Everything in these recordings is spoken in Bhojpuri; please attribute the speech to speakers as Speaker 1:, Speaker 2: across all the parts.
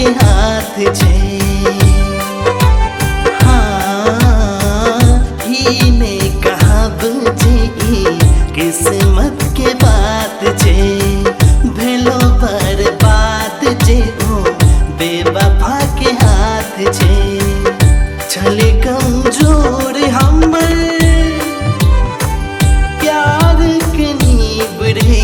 Speaker 1: के हाथ छे। हाँ ही ने कहब जे ई किस्मत के बात छे। भेलो बर्बाद जे ओ बेवफा के हाथ छे। छले कमजोर हमर प्यार के नींव रे।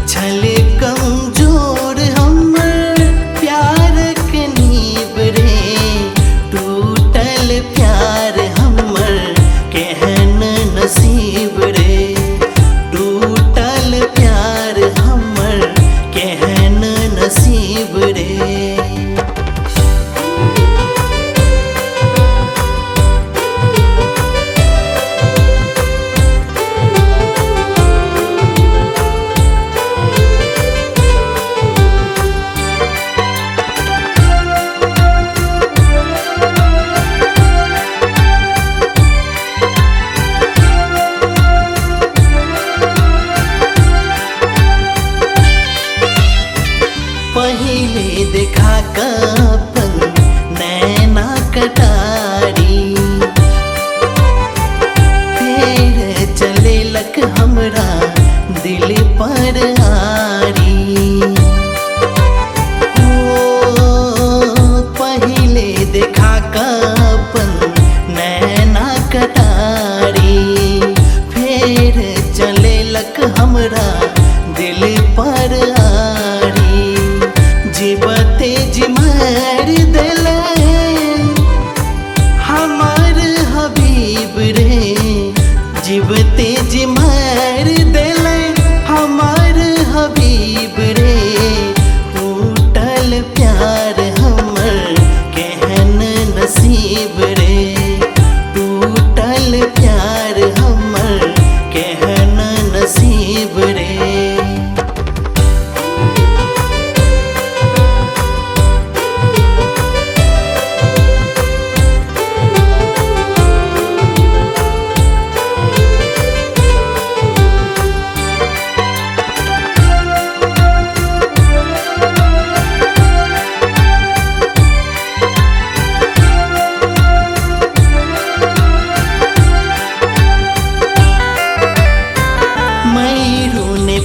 Speaker 1: छले कमजोर हमर प्यार के नींव रे। टूटल प्यार हमर केहन नसीब रे। टूटल प्यार हमर केहन नसीब रे। पहिले देखा कपन नैना कटारी। फिर चले लक हमरा दिल पर आरी। ओ पहिले देखा कपन नैना कटारी। फिर चले लक हमरा दिल पर आरी। जीवते जी मार देले हमार हबीब रे। जीवते जी मार देले हमार हबीब रे। टूटल प्यार हमर केहन नसीब रे। टूटल प्यार हमर केहन नसीब रे।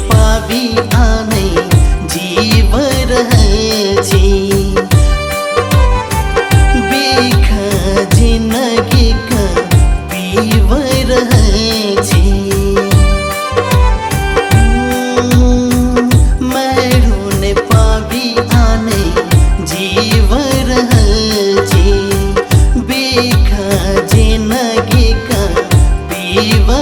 Speaker 1: पाबी आने जीव रहे छी। बीख जिंदगी का पीव रहे छी। मैरू ने पाबी आने जीव रहे छी। बीख जिंदगी का पीव